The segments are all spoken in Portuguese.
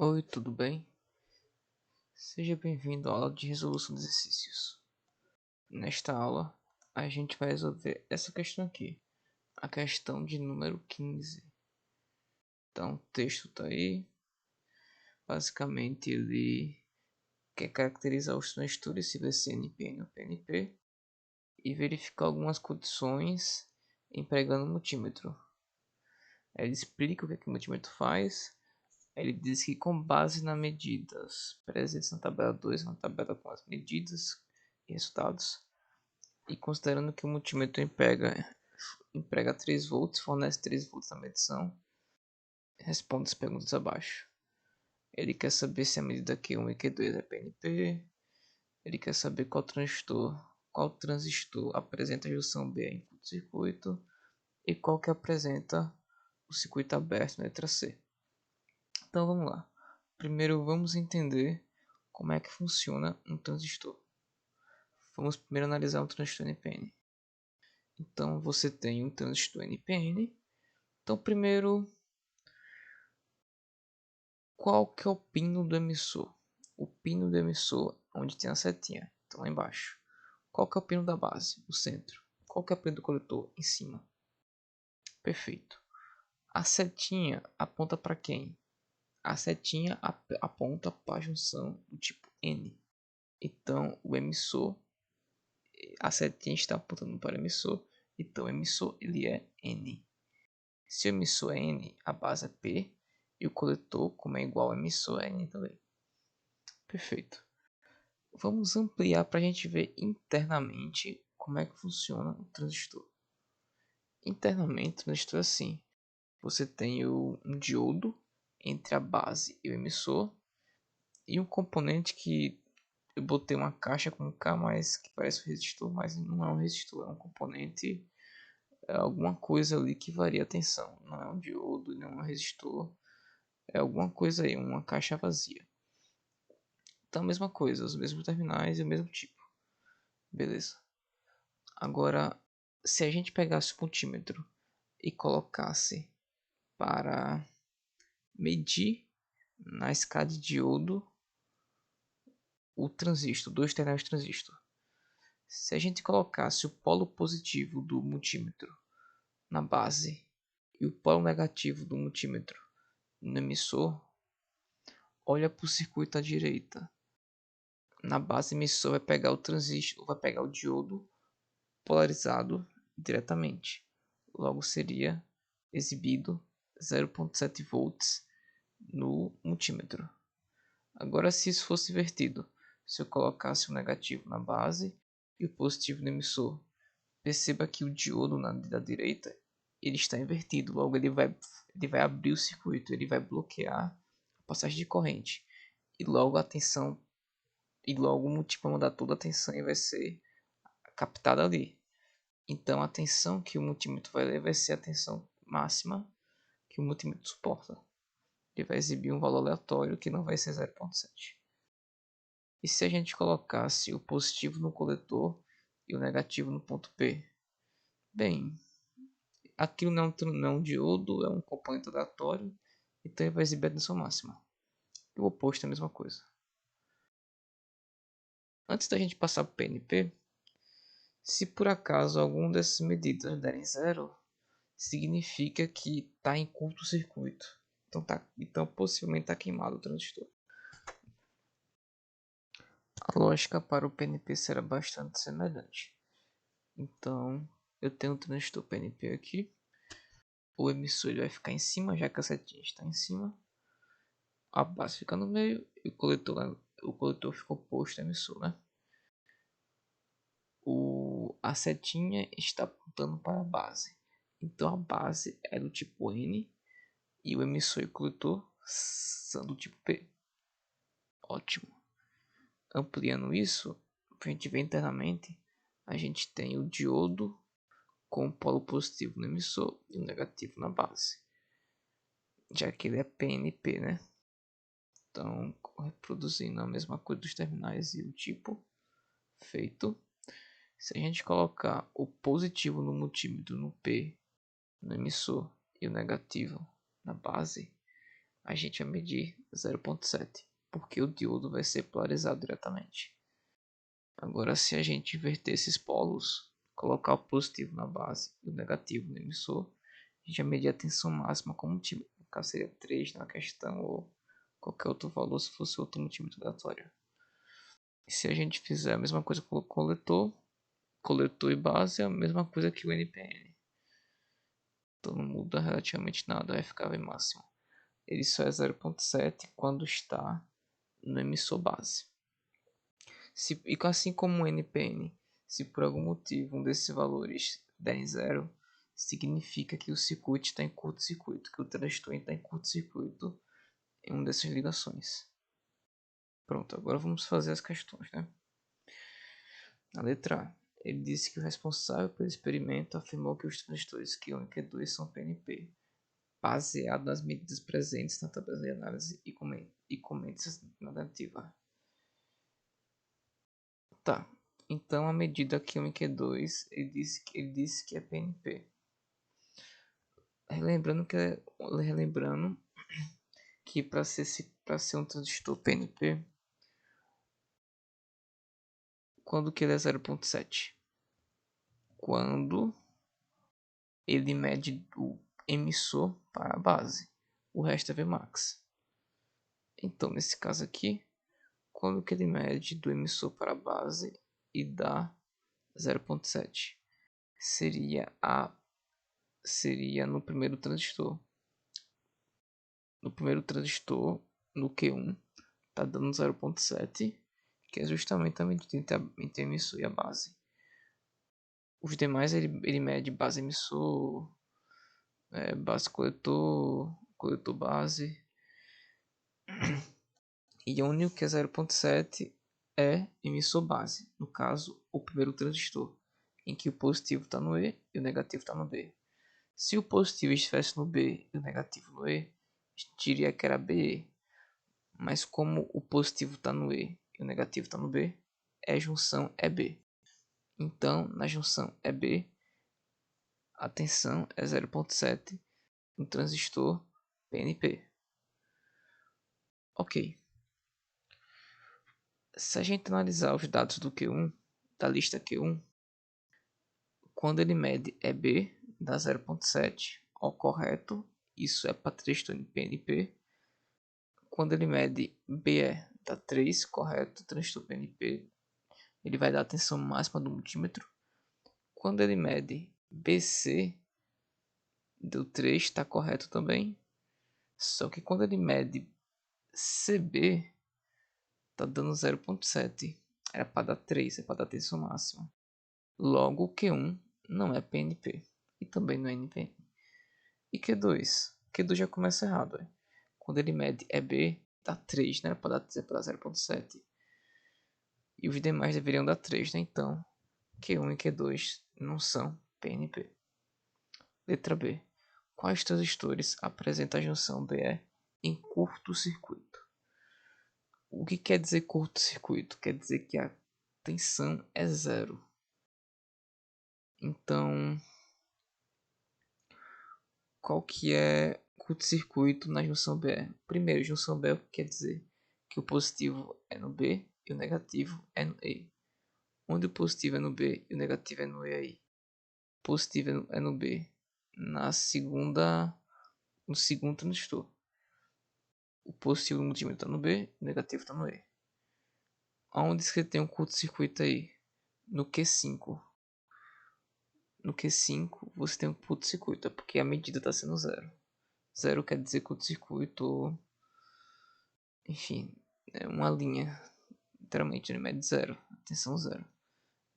Oi, tudo bem? Seja bem-vindo à aula de resolução de exercícios. Nesta aula, a gente vai resolver essa questão aqui, a questão de número 15. Então, o texto está aí. Basicamente, ele quer caracterizar os transistores, se vai ser NPN ou PNP, e verificar algumas condições empregando o multímetro. Ele explica o que o multímetro faz. Ele diz que com base nas medidas presentes na tabela 2, na tabela com as medidas e resultados, e considerando que o multímetro emprega 3 volts, fornece 3 volts na medição, responde as perguntas abaixo. Ele quer saber se a medida Q1 e Q2 é PNP. Ele quer saber qual transistor apresenta a junção B em curto-circuito e qual que apresenta o circuito aberto na letra C. Então vamos lá. Primeiro vamos entender como é que funciona um transistor. Vamos primeiro analisar um transistor NPN. Então você tem um transistor NPN. Então primeiro, qual que é o pino do emissor? O pino do emissor, onde tem a setinha, então lá embaixo. Qual que é o pino da base? O centro. Qual que é o pino do coletor? Em cima. Perfeito. A setinha aponta para quem? A setinha aponta para a junção do tipo N. Então o emissor, a setinha está apontando para o emissor, então o emissor ele é N. Se o emissor é N, a base é P, e o coletor, como é igual ao emissor, é N também. Perfeito. Vamos ampliar para a gente ver internamente como é que funciona o transistor. Internamente, o transistor é assim. Você tem um diodo entre a base e o emissor, e um componente que eu botei uma caixa com K, mas que parece um resistor, mas não é um resistor, é um componente, é alguma coisa ali que varia a tensão. Não é um diodo, não é um resistor, é alguma coisa aí, uma caixa vazia. Então a mesma coisa, os mesmos terminais e o mesmo tipo. Beleza. Agora, se a gente pegasse o multímetro e colocasse para medir na escada de diodo o transistor, dois terminais de transistor. Se a gente colocasse o polo positivo do multímetro na base e o polo negativo do multímetro no emissor, olha para o circuito à direita. Na base emissor vai pegar o transistor, vai pegar o diodo polarizado diretamente. Logo seria exibido 0,7 volts no multímetro. Agora, se isso fosse invertido, se eu colocasse o negativo na base e o positivo no emissor, perceba que o diodo da direita ele está invertido. Logo, ele vai abrir o circuito, ele vai bloquear a passagem de corrente. E logo a tensão, e logo o multímetro vai mandar toda a tensão e vai ser captada ali. Então a tensão que o multímetro vai ler vai ser a tensão máxima que o multímetro suporta. Ele vai exibir um valor aleatório que não vai ser 0,7. E se a gente colocasse o positivo no coletor e o negativo no ponto P? Bem, aquilo não é um diodo, é um componente aleatório, então ele vai exibir a tensão máxima. E o oposto é a mesma coisa. Antes da gente passar para o PNP, se por acaso alguma dessas medidas derem zero, significa que está em curto-circuito. Então possivelmente está queimado o transistor. A lógica para o PNP será bastante semelhante. Então eu tenho um transistor PNP aqui. O emissor ele vai ficar em cima, já que a setinha está em cima. A base fica no meio e o coletor fica oposto ao emissor, né? A setinha está apontando para a base. Então a base é do tipo N e o emissor e o coletor são do tipo P. Ótimo. Ampliando isso, a gente vê internamente, a gente tem o diodo com o polo positivo no emissor e o negativo na base, já que ele é PNP, né? Então, reproduzindo a mesma coisa dos terminais e o tipo, feito. Se a gente colocar o positivo no multímetro no P, no emissor, e o negativo na base, a gente vai medir 0,7, porque o diodo vai ser polarizado diretamente. Agora, se a gente inverter esses polos, colocar o positivo na base e o negativo no emissor, a gente vai medir a tensão máxima com multímetro. No caso, seria 3 na questão ou qualquer outro valor se fosse outro multímetro aleatório. E se a gente fizer a mesma coisa com o coletor e base, é a mesma coisa que o NPN. Então não muda relativamente nada, vai ficar em máximo. Ele só é 0,7 quando está no emissor base. E assim como o NPN, se por algum motivo um desses valores der em zero, significa que o circuito está em curto-circuito, que o transistor está em curto-circuito em uma dessas ligações. Pronto, agora vamos fazer as questões, né? A letra A. Ele disse que o responsável pelo experimento afirmou que os transistores Q1 e Q2 são PNP, baseado nas medidas presentes na tabela de análise e comente na narrativa. Tá, então a medida Q1 e Q2, ele disse que é PNP. Relembrando que para ser um transistor PNP, quando que ele é 0,7? Quando ele mede do emissor para a base. O resto é Vmax. Então, nesse caso aqui, quando que ele mede do emissor para a base e dá 0,7? Seria no primeiro transistor. No primeiro transistor, no Q1, está dando 0,7, que é justamente a medida entre a emissor e a base. Os demais ele mede base emissor, base coletor, coletor base. E o único que é 0,7 é emissor base, no caso, o primeiro transistor, em que o positivo está no E e o negativo está no B. Se o positivo estivesse no B e o negativo no E, a gente diria que era BE. Mas como o positivo está no E e o negativo está no B, a junção é B. Então, na junção EB, a tensão é 0,7 no transistor PNP. Ok. Se a gente analisar os dados do Q1, da lista Q1, quando ele mede EB, dá 0,7 ao correto, isso é para transistor PNP. Quando ele mede BE, dá 3, correto, transistor PNP, ele vai dar a tensão máxima do multímetro. Quando ele mede BC, deu 3, está correto também. Só que quando ele mede CB, tá dando 0,7. Era para dar 3, é para dar tensão máxima. Logo, o Q1 não é PNP e também não é NPN. E Q2? Q2 já começa errado. Quando ele mede EB, dá 3, né? Para dar 0,7. E os demais deveriam dar 3, né? Então, Q1 e Q2 não são PNP. Letra B. Quais transistores apresentam a junção BE em curto-circuito? O que quer dizer curto-circuito? Quer dizer que a tensão é zero. Então, qual que é curto-circuito na junção BE? Primeiro, junção BE quer dizer que o positivo é no B e o negativo é no E. Onde o positivo é no B e o negativo é no E aí? O positivo é no B no segundo transistor. O positivo no multímetro está no B, o negativo está no E. Aonde você tem um curto-circuito aí? No Q5. No Q5 você tem um curto-circuito, é porque a medida está sendo zero. Zero quer dizer curto-circuito, enfim, é uma linha, literalmente, ele mede zero, tensão zero.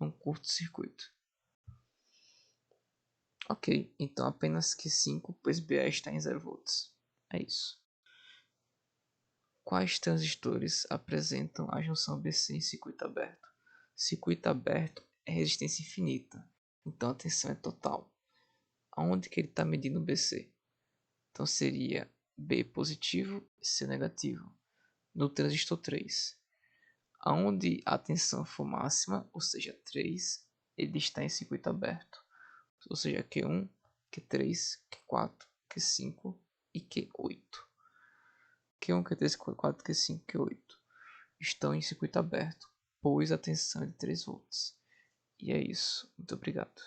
É um curto-circuito. Ok, então apenas Q5, pois BA está em 0 volts. É isso. Quais transistores apresentam a junção BC em circuito aberto? Circuito aberto é resistência infinita, então a tensão é total. Aonde que ele está medindo o BC? Então seria B positivo e C negativo. No transistor 3. Aonde a tensão for máxima, ou seja, 3, ele está em circuito aberto. Ou seja, Q1, Q3, Q4, Q5 e Q8. Q1, Q3, Q4, Q5, Q8 estão em circuito aberto, pois a tensão é de 3 volts. E é isso. Muito obrigado.